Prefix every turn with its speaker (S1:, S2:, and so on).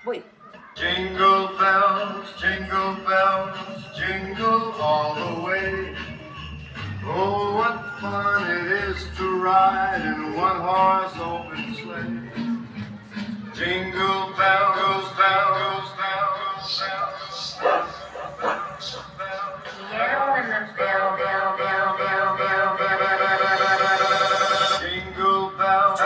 S1: Vull.
S2: Jingle bells, jingle all the way. Oh, what fun it is to ride in one-horse open sleigh. Jingle bells, bells, bells, bells, bells.
S1: Yellow and the bell, bell, bell, bell, bell, bell, bell, bell, bell, bell.
S2: Jingle bells.